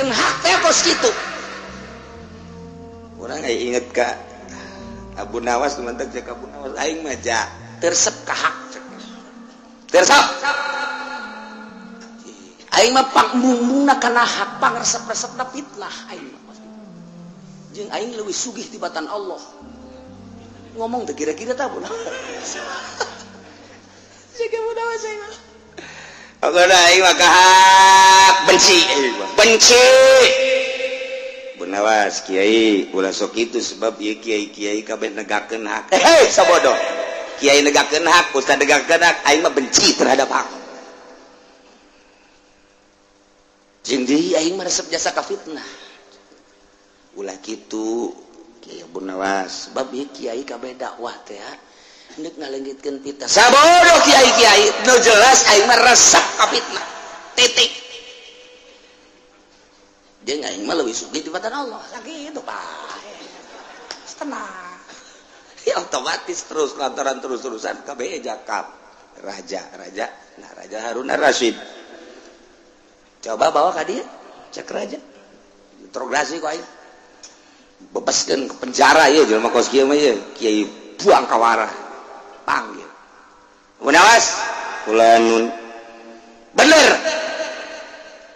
menegakkan hak teh kos gitu. Orang inget Kak Abu Nawas teman-teman cek Abu Nawas aing mah ja tersep ka hak tersep aing mah pangmungmungna kana hak pangresep-resepna fitnah aing mah jeung aing leuwih sugih tibatan Allah ngomong teh kira-kira tah Abu Nawas cek Abu Nawas aing mah pokona aing mah ka hak benci Nawas Kiai ulah sok itu sebab ieu kiai-kiai kabeh negakeun hak. Sabodo. Kiai negakeun hak, ustaz negakeun hak, aing mah benci terhadap hak. Jeung deui aing mah resep jasa ka fitnah. Ulah kitu Kiai Abu Nawas, sebab ieu kiai kabeh dakwah teh hendak ngaleungitkeun fitnah. Sabodo kiai-kiai, nu jelas aing mah resep ka fitnah. Titik. Dia aing mah leuwih sugih tibatan Allah. Sakitu Pak. Tenang. Ya otomatis terus lantaran terus-terusan kabeh jakap. Raja. Nah, Raja Harun Ar-Rasyid. Coba bawa ka dieu. Cek raja. Interogasi ku aing. Bebaskeun ke penjara ieu jelema kos kieu mah ieu. Kiai buang ka warah. Panggil. Abu Nawas, kula nun. Bener.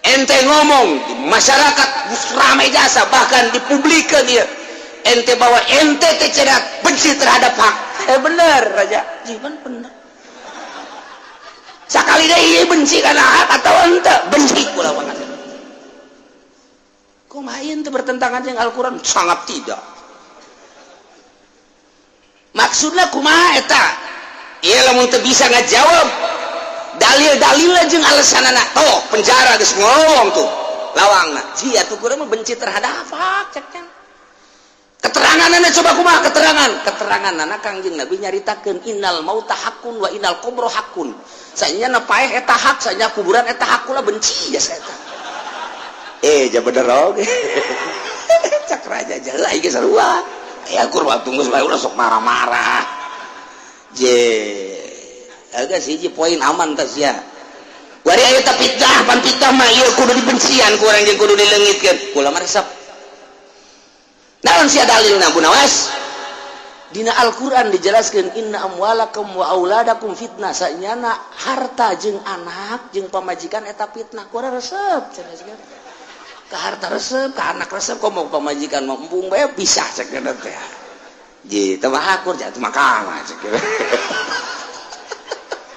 Ente ngomong di masyarakat ramai jasa bahkan dipublikkan dia ente bahwa ente tercedak benci terhadap hak bener Raja jiban bener sekali deh iya benci karena hak atau ente benci pula banget kumaha ente bertentangan dengan Al-Quran sangat tidak maksudnya kumaha eta iya lamun teu bisa ngajawab dalil-dalilnya jeung alasanana toh penjara geus ngomong tuh lawangna ji atuh kurang mah benci terhadap hak ceknya keteranganana coba kumaha keteranganana Kangjeng Nabi nyaritakeun innal mauta haqqun wa innal qabra haqqun saenyana paeh eta hak saenya kuburan eta hak kula benci ya eta ja bener oge cak raja jalan geus sarua ya kurang tunggu supaya ulah sok marah-marah agak siji poin aman tas ya wari aya teh fitnah pan fitnah mah ieu kudu dibencian ku urang jeung kudu dileungitkeun kula mah resep naon sia dalilna Abu Nawas dina Al-Qur'an dijelaskeun inna amwalakum wa auladakum fitnah saenyana harta jeung anak jeung pamajikan eta fitnah ku resep cenah ka harta resep ka anak resep komo pamajikan mah empung bae pisah cek eta teh ji teu mah akur ja teu mah kalah cek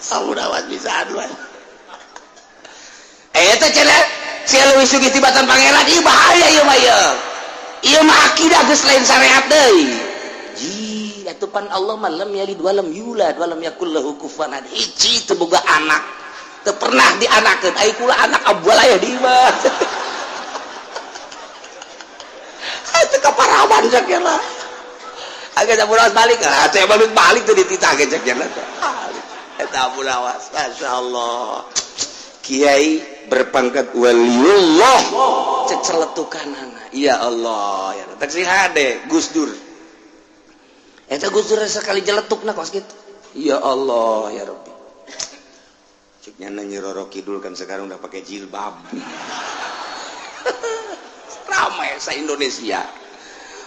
Abu Nawas bisa aduan. Eta cenah sia leuwih sugih tibatan pangeran ieu bahaya ieu mah ieu. Ieu mah akidah geus lain syariat deui. Ji, atuh pan Allah mah lam yalid wa lam yulad wa lam yakul lahu kufuwan ahad. Hiji teu boga anak. Teu pernah dianakeun. Ai kula anak abwal aya di imah. Atuh kaparawan cek lah. Agak Abu Nawas balik lah. Atuh balik teu dititah ge cek nya. Eta Abu Nawas, Masya Allah Kiai berpangkat waliullah ceceletukanana ya Allah ya tak hade Gus Dur eta Gus Dur sekali jeletukna kos gitu ya Allah ya Rabbi cuknya Nyi Roro Kidul kan sekarang udah pakai jilbab ramai sa Indonesia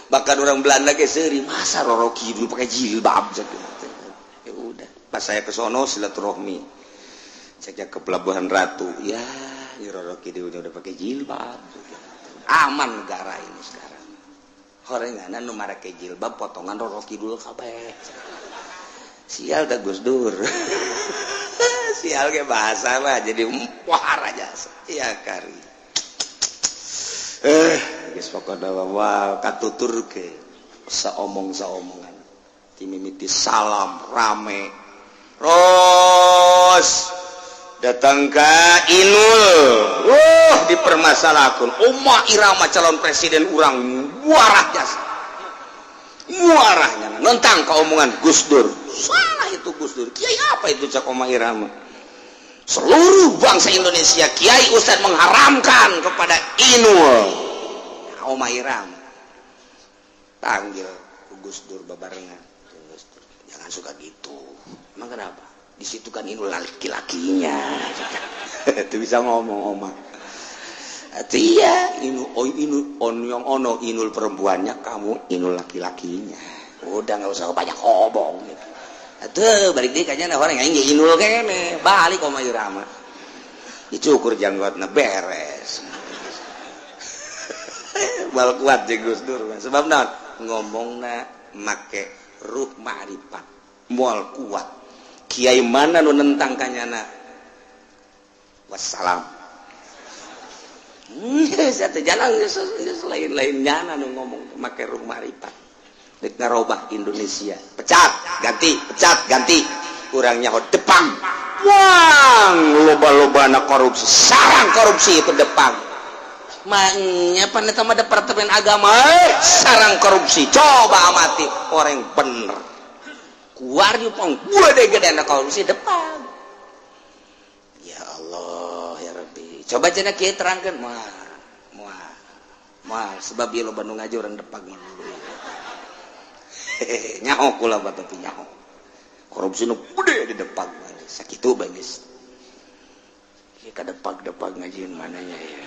bahkan orang Belanda ke seri masa Roro Kidul pakai jilbab ya udah pas saya ke sono silaturahmi ceknya ke Pelabuhan Ratu ya Roro Kidul udah pakai jilbab aman negara ini sekarang orangana nu make jilbab potongan Roro Kidul kabeh sial dah Gus Dur sial ge bahasa mah jadi empar aja ya kari geus pokona wah katuturkeun saomong-saomongan timimiti salam rame Ros datang ke Inul dipermasalahkan Umar Irama calon presiden urang muarah jasa muarahnya nentang ke omongan Gus Dur salah itu Gus Dur kiai apa itu cak Umar Irama seluruh bangsa Indonesia kiai ustadz mengharamkan kepada Inul Umar Irama panggil Gus Dur babarengan jangan suka gitu emang kenapa di situ kan Inul laki-lakinya itu bisa ngomong Oma Iya, yang ono inul perempuannya, kamu inul laki-lakinya. Udah nggak usah banyak ngomong. Atuh balik dia kayaknya orang yang inul kene, balik kok mayu rama. Dicukur janggotna beres. Bal kuat jeung Gus Dur. Sebab naon? Ngomongna make ruh ma'rifat. Moal kuat. Kiai mana nu nentang kanyana? Wassalam. Saya jalan lain-lainnya nu ngomong make ruh ma'rifat. Dek ngarobah Indonesia. Pecat, ganti. Kurangnya hot Depang. Wang, loba-lobana korupsi. Sarang korupsi itu Depang. Maknya paneta mah departemen agama sarang korupsi. Coba amati orang yang bener. Kuar yupang gede anak korupsi Depang. Ya Allah, ya Rabbi. Coba cenah kieu terangkeun moal sebab ieu loba nu ngaji orang Depang mah. Nyaho kula batu nyaho. Korupsi nu gede di Depang mah. Sakitu bae geus. Ieu ka Depang ngajieun mananya ya.